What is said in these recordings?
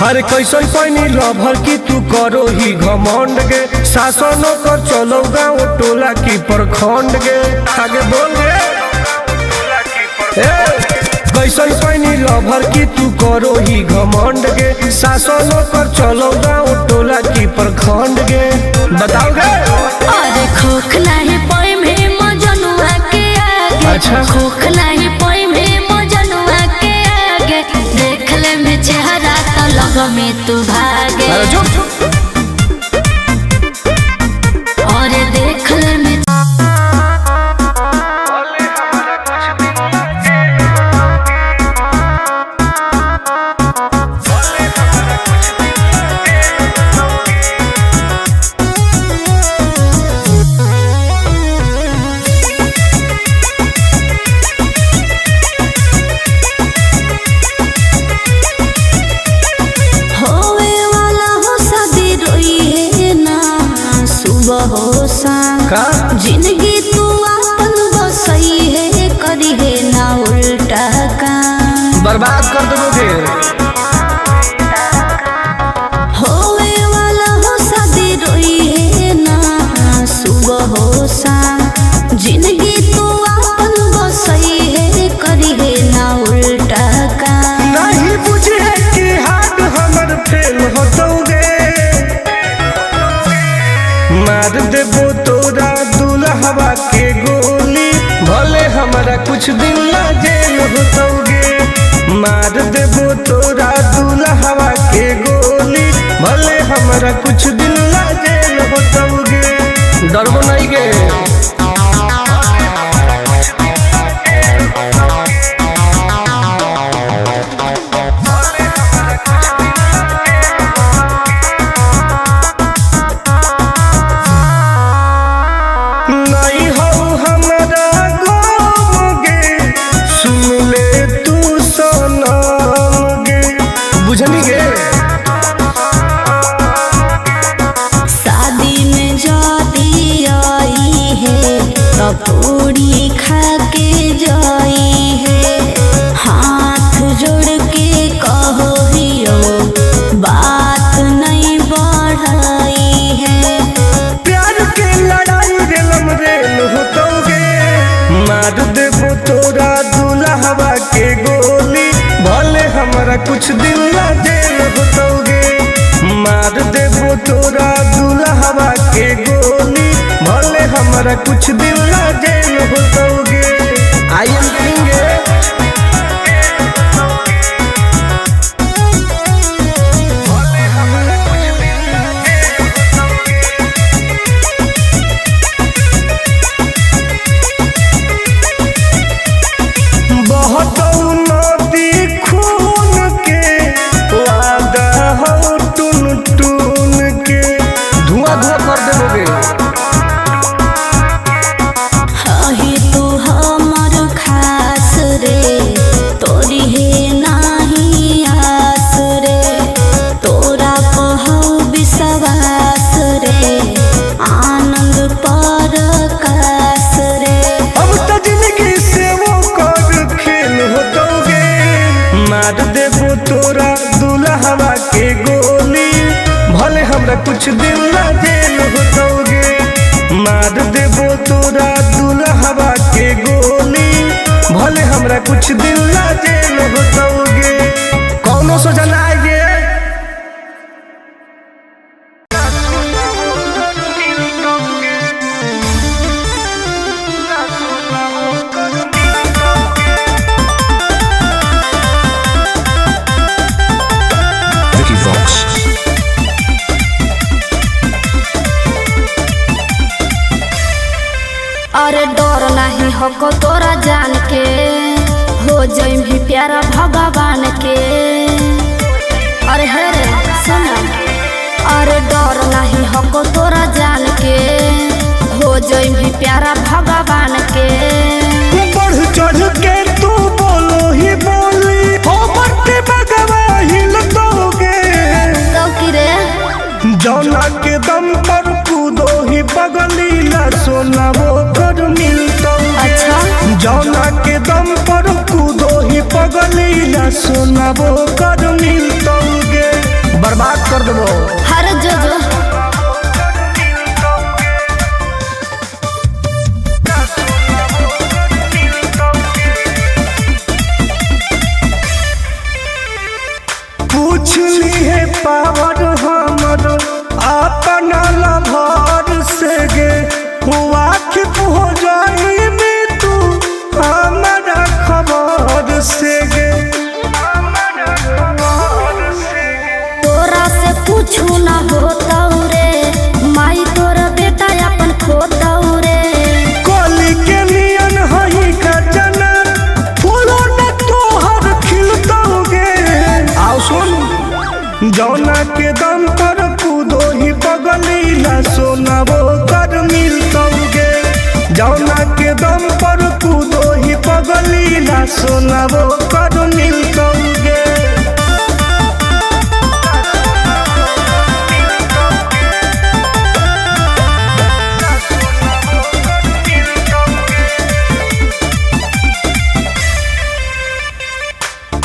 हर कैसन पैनी लभर की तू करो ही घमंड गे शासनों कर चलो गाँव टोला की प्रखंड गे आगे बोल गे कैसन पैनी लभर की तू करो ही घमंड गे शासनों कर चलो गाँव टोला की प्रखंड गे बताओ गे। अरे खोखला है पोई में मजनुआ के आगे। अच्छा खोखला है पोई में मजनुआ के आगे देख ले में चेहरा तो लग में तू भागे। अरे चुप और देख ले में हो का जिंदगी तू अपन बसई है करी है ना उल्टा काम बर्बाद कर दोगे। होवे वाला हो शादी रोई है ना सुबह हो शाम जिंदगी तू अपन बसई है करी है ना उल्टा काम नहीं बुझे कि हाथ हमर फेल होतोगे मार देबो तोरा दुल्हवा के गोली भले हमारा कुछ दिन ला जेल होतोगे मार देबो तोरा दुल्हवा के गोली भले हमारा कुछ दिन ला जेल होतोगे डरबो नहीं गे। शादी में जाती आई है तो पूरी खा के जाई है हाथ जोड़ के कहो हियो बात नहीं बढ़ाई है प्यार के लड़ाई रेलम रेल होतोगे मार देबो तोरा दुल्हवा के गोली भले हमारा कुछ दिन ला जेल होतोगे मार देबो तोरा दुल्हवा के गोली भले हमारा कुछ दिन ला जेल होतोगे। आई एम किंग मार देबो तोरा दुल्हवा के गोली भले हमरा कुछ दिन ला जेल होतोगे मार देबो तोरा दुल्हवा के गोली भले हमरा कुछ दिन ला जेल होतोगे कौनो सोचा ना आएगे। अरे डर नहीं हको तोरा जान के हो जाई भी प्यारा भगवान के। अरे हे रे सुना अरे डर नहीं हको तोरा जान के हो जाई भी प्यारा भगवान के। बढ़ चढ़ के तू बोलो ही बोली हो बट्टे बगवा हिल दोगे तो की रे जौना के दम पर कूदो ही पगली ना सोना वो कर मिलतो अच्छा जौना के दम पर कूदो ही पगली ना सोना वो कर मिलतोगे बर्बाद कर देबो हर जो जो पूछ ली है पावर हमर अपना लभर से गे हुआ कि हो जाई में तू हमारा खबर से गे तोरा से पूछू ना होता रे माई तोरा बेटा अपन खोता रे कली के नियन हई का जनन फूलो न तोहर खिलतोगे आओ सुन जौना के दम पर कूदो ही पगली ना सोना वो कर मिलतोगे जौना के दम पर कूदो ही पगली ना सोना वो कर मिलतोगे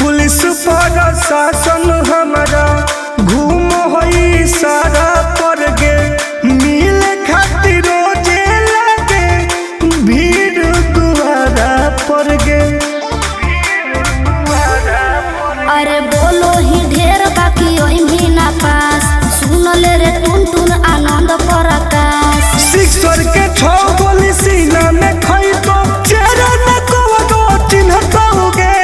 पुलिस प्रशासन हमारा घूम होई सारा पर गे मिल खातिर रोजे लगे भीड़ दुआरा पर गे अरे बोलो ही ढेर बाकी ओई भी ना पास सुन ले रे टुन टुन आनंद प्रकाश सिक्सर के 6 गोली सीना में खई तो चेहरा न को चिन्हतोगे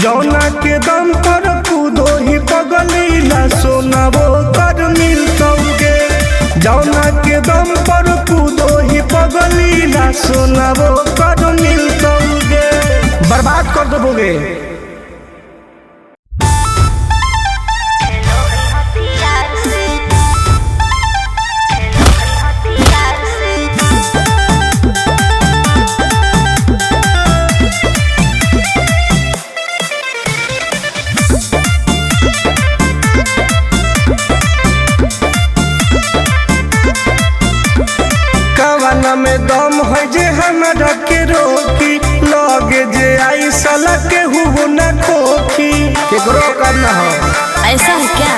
जौना के दम पर कूदो ही पगली ना सोना वो कर मिलतोगे जौना के दम पर कूदो ही पगली ना सोना वो कर मिलतोगे बर्बाद कर दोगे कवाना में दम है जे हमरा के रोकी लगे जे आई साला के हुबो न खोखी केकरो करना हो ऐसा है क्या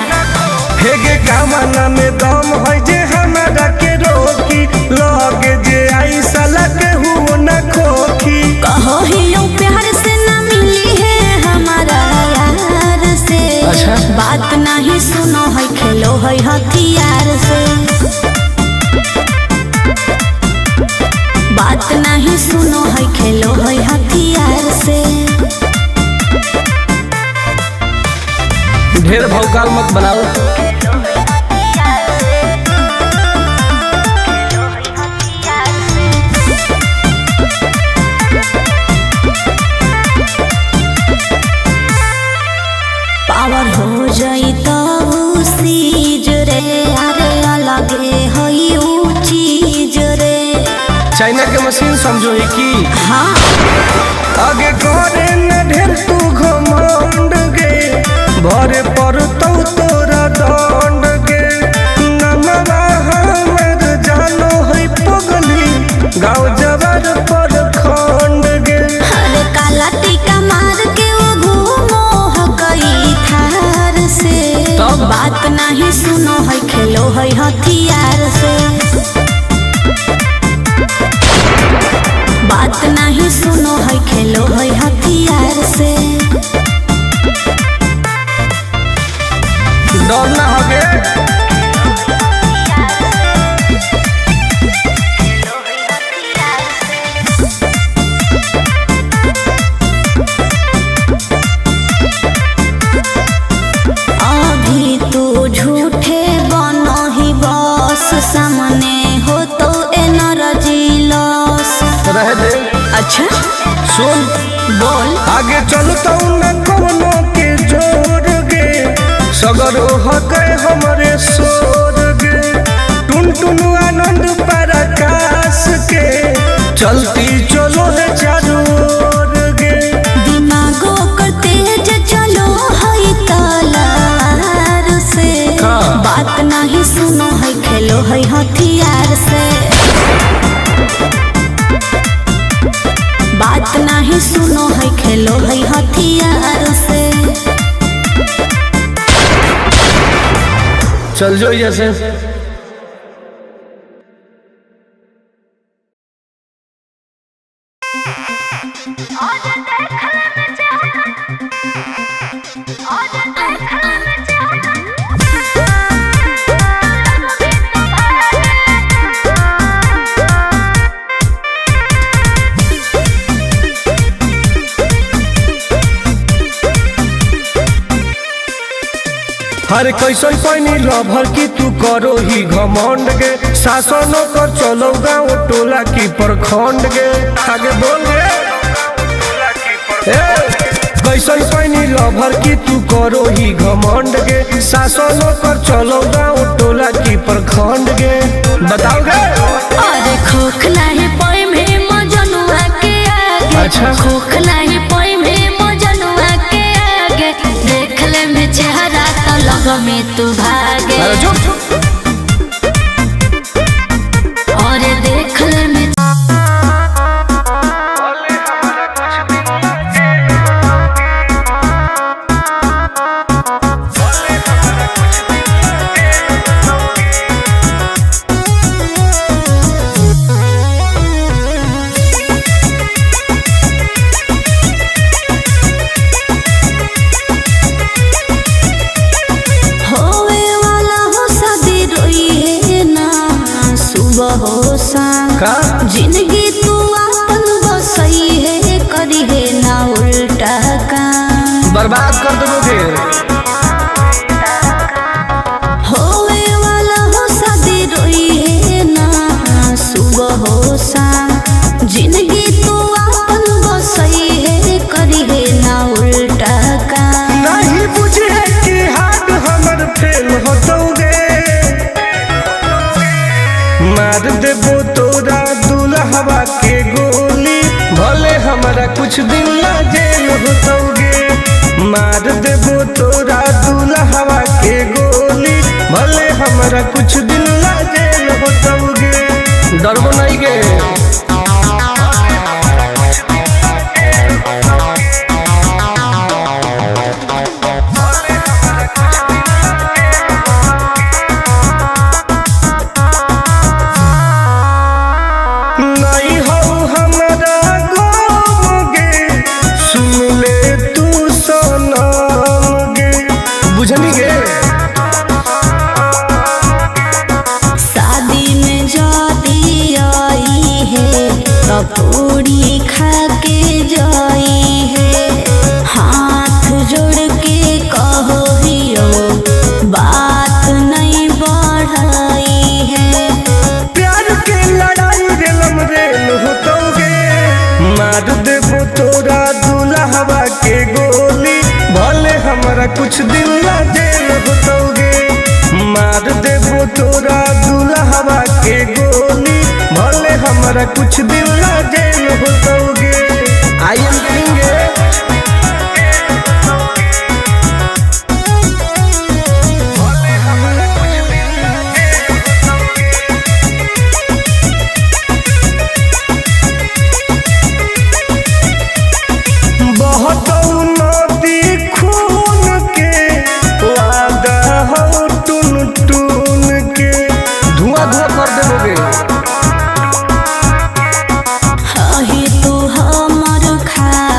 हेगे कवाना में दम है जे हमरा के रोकी लगे जे आई साला के हुबो न खोखी कहो ही यूं प्यार से ना मिली है हमारा यार से अच्छा। बात नहीं सुनो है खेलो है हथियार से बात नहीं सुनो है खेलो है हथियार से ढेर भौकाल मत बनाओ पावर हो जाई तो सीज रे अरे अलगे हई ऊ चीज रे चाइना के मशीन समझो ही की हाँ आगे करे न ढेर तू घमंड गे भरे पर तो तोरा दंड गे नमवा हमर जानो है पगली गाँव जबर पर खंड गे अरे काला टीका मार के वो घूमो हकई थार से तब? बात नहीं सुनो है खेलो है हथियार से बात नहीं सुनो है खेलो है हथियार से डर ना होगे अभी तू झूठे बनो ही बस सामने हो तो एनर्जी लॉस रह दे अच्छा सुन बोल आगे चलता न कोनो के जोर गे सगर हो गए हमारे सोर गे टुन टुन आनंद प्रकाश के चलती चल नहीं सुनो है खेलो है हथियार से। चल जो जैसे हरे कैसन पैनी लभर की तू करो ही घमंड गे शासनों कर चलो गाँव टोला की प्रखंड गे आगे बोल गे कैसन पैनी लभर की तू करो ही घमंड गे शासनों कर चलो गाँव टोला की प्रखंड गे बताओ गे। अरे खोख नहीं पोई में मजनुआ के आगे। अच्छा खोख नहीं पोई में मजनुआ के आगे। देख ले में चेहरा तो लग में तू भागे। अरे चुप और देख ले में का जिंदगी तू अपन बसई है करी है ना उल्टा काम। बर्बाद कर दोगे होवे वाला हो शादी रोई है ना सुबह हो शाम। जिंदगी तू अपन बसई है करी है ना उल्टा काम। नहीं बुझे कि हाथ हमर फेल होतोगे मार देबो तोरा दुल्हवा के गोली भले हमारा कुछ दिन ला जेल होतोगे। मार देबो तोरा दुल्हवा के गोली भले हमारा कुछ दिन ला जेल होतोगे। डरबो नहीं गे बुझनी गे शादी में जाती आई है तो पूरी खा के जाई है। हाथ जोड़ के कहो हियो बात नहीं बढ़ाई है। प्यार के लड़ाई रेलम रेल होतोगे मार देबो तोरा दुल्हवा के गोली भले हमारा कुछ दिन ला जेल होतोगे। मार देबो तोरा दुल्हवा के गोली भले हमारा कुछ दिन ला जेल होतोगे। आई एम करेंगे तो हमर खा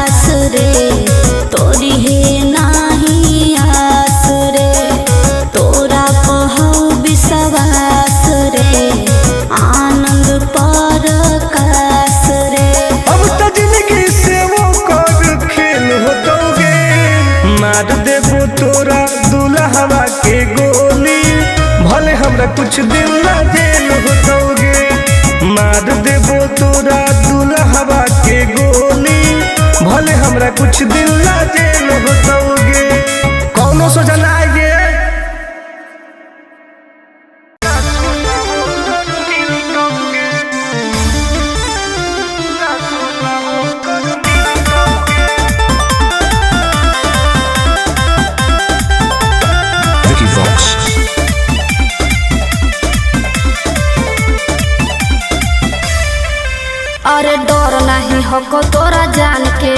अरे डर नहीं हको तोरा जान के,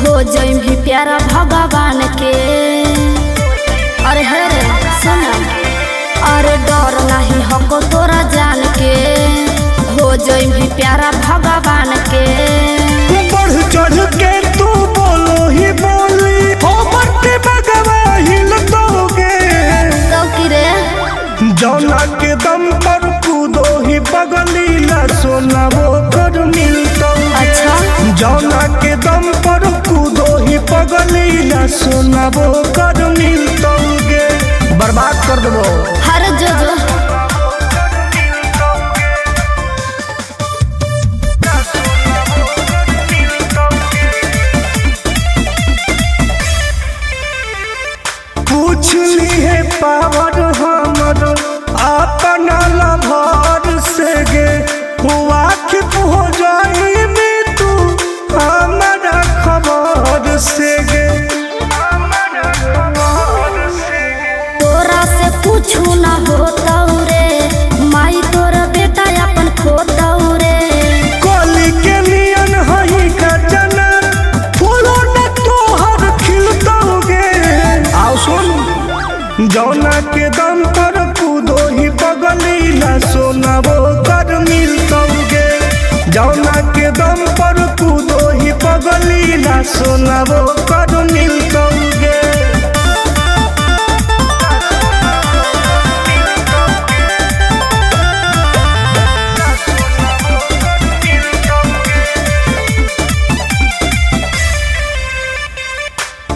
हो जाई भी प्यारा भगवान के। अरे हरे सुना, अरे डर नहीं हको तोरा जान के, हो जाई भी प्यारा भगवान के। बढ़ चढ़ के तू बोलो ही बोली, हो बढ़ते भगवा हिल दोगे। तो की रे जौना के दम पर कूदो ही बगलीला सोना वो कर मिलता। अच्छा जौना के दम पर कूदो ही बगलीला सोना वो कर मिलतोगे। बर्बाद कर देबो हर जो पूछ ली है पावर हमर अपना लभर से गे, वाकिफ हो जाई में तू हमारा खबर से गे। तोरा से पूछू ना होता रे, माई तोरा बेटा अपन खोता रे। कली के नियन हई का जना, फूलो न तोहर खिलतोगे। आओ सुन, जौना के दम पर कूदो ही बगलीला सोना वो कर मिलतोगे। जौना के दम पर कूदो ही बगलीला सोना वो कर मिलतोगे।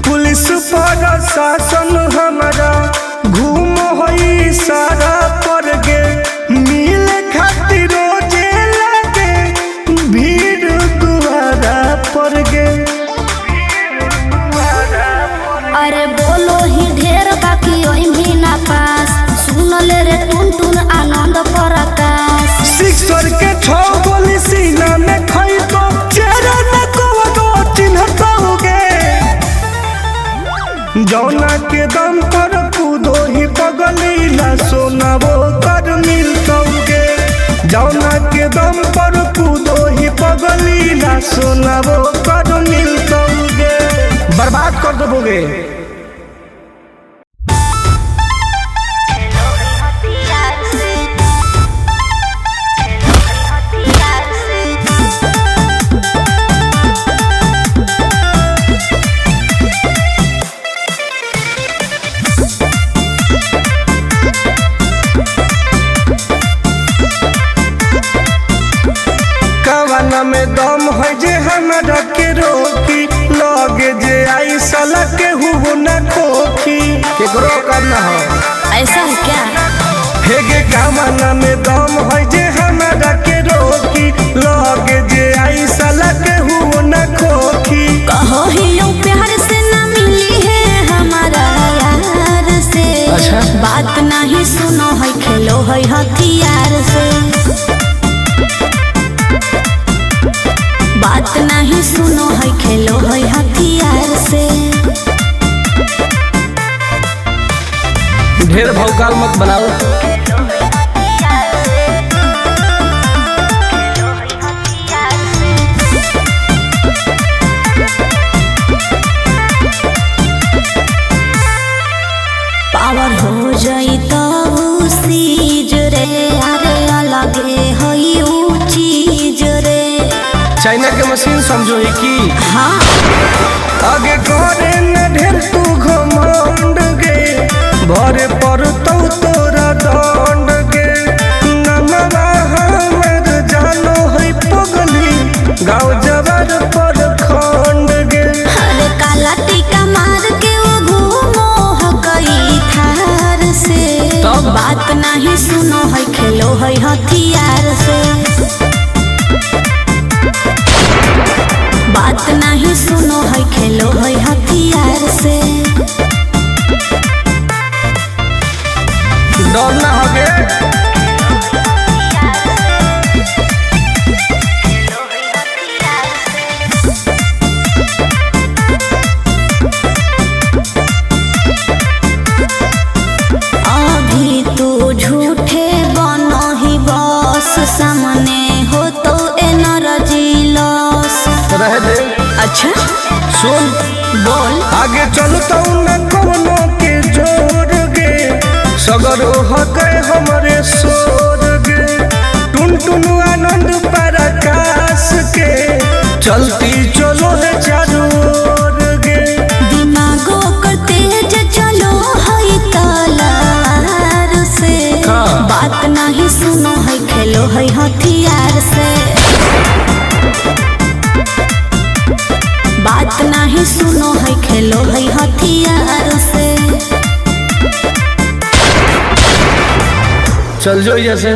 पुलिस प्रशासन हमारा घूम होई सारा पर गे, मिल खातिर रोजे लगे भीड़ दुआरा पर गे। अरे बोलो ही ढेर बाकी ओही भी ना पास, सुन ले रे टुन टुन आनंद प्रकाश। सिक्सर के 6 गोली सीना में खई तो चेहरा न को चिन्हतोगे। जौना के दम पर कूदो ही बगलीला सोना वो कर मिलतोगे। जौना के दम पर कूदो ही बगलीला सोना वो कर मिलतोगे। बर्बाद कर दोगे। कवाना में दम है जे हमरा के रोकी, लगे जे आई साला के हुओ न खोखी। केकरो करना हो ऐसा है क्या? हेगे कवाना में दम है जे हमरा के रोकी, लगे जे आई साला के हुओ न खोखी। कहो ही यूं प्यार से ना मिली है हमारा यार से। अच्छा बात नहीं सुनो है, खेलो है हथियार से। बात नहीं सुनो है, खेलो है हथियार से। ढेर भौकाल मत बनाओ। पावर हो जाई तो सीज रे, अरे अलगे है ऊ चीज रे। चाइना के मशीन समझो ही की। हाँ आगे करे न ढेर तू घमंड गे, भरे पर तो तोरा दंड गे। नमवा हमर जानो है पगली, गाँव जवार पर खंड गे। अरे काला टीका मार के वो घूमो हकई थार से। तब बात नहीं सुनो है, खेलो है हथियार से। बात नहीं सुनो है, खेलो है हथियार से। डर ना होगे। अभी तू झूठे बनो ही बस, सामने हो तो ए नर अच्छा सुन बोल। आगे चलता न कोनो के जोर गे, सगर हो गए हमारे सोर गे, टुन टुन आनंद पराकाश के चलती चलो है चारों ओर गे। दिमागो कर तेज चलो है तलार से, बात नहीं सुनो है खेलो है हथियार से, बात नहीं सुनो है खेलो है हथियार से। चल जो जैसे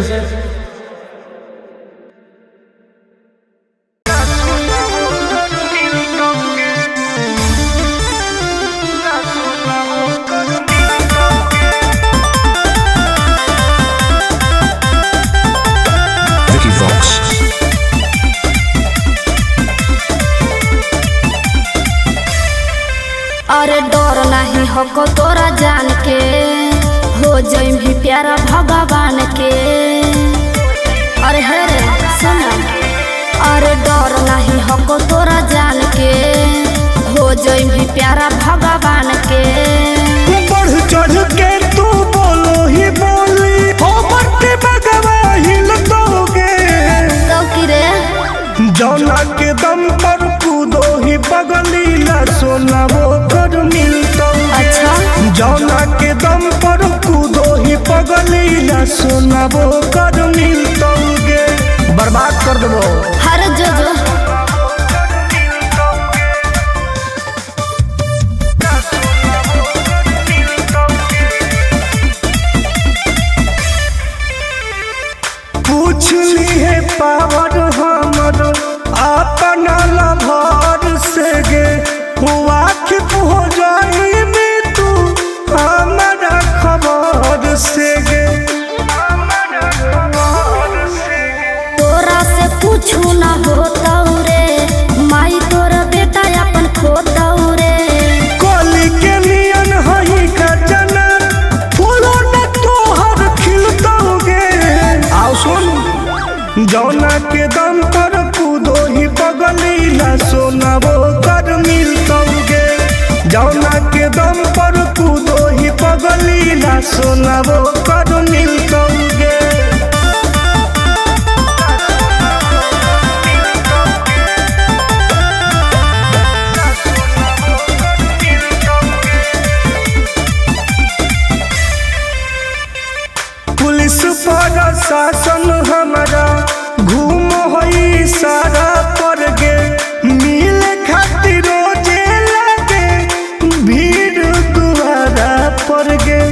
अरे डर नहीं हको तोरा जान के, हो जाई भी प्यारा भगवान के। अरे हरे सुना, अरे डर नहीं हको तोरा जान के, हो जाई भी प्यारा भगवान के। बढ़ चढ़ के तू बोलो ही बोली, हो बढ़ते भगवा हिल दोगे तो कि रे जौना के दम पर कूदो ही बगलीला सोना वो कर मिलता। अच्छा जौना के दम पर कूदो ही पगलीला सोना वो कर मिलता गे, बर्बाद कर देबो हर जो जो पूछ ली है पावर हमर अपना लभर से गे, वाकिफ हो जाई में तू हमारा खबर से गे। तोरा से पूछू ना होता रे, माई तोरा बेटा अपन खोता रे। कली के नियन हई का जना, फूलो न तोहर खिलता गे। आओ सुन, जौना के दम पर कूदो ही बगलीला सोना वो कर मिलता गे, जौना के दम पर कूदो ही बगलीला सोना वो कर मिलता गे। पुलिस प्रशासन हमारा घूम होई सारा पर गे, मिल खातिर रोजे लगे भीड़ दुआरा पर गे।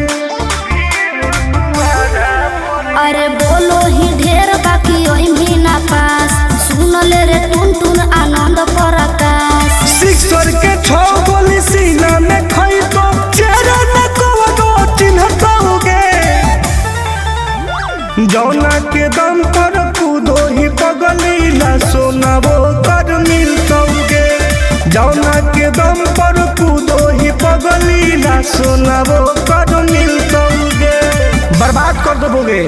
अरे बोलो ही ढेर बाकी ओही भी ना पास, सुन ले रे टुन टुन आनंद प्रकाश। सिक्सर के 6 गोली सीना में खई तो चेहरा न को चिन्हता गे, जौना के दम पर कूदो ही पगलीला सोना वो कर मिलता गे, जौना के दम पर कूदो ही पगलीला सोना वो कर मिलता गे, बर्बाद कर देबोगे।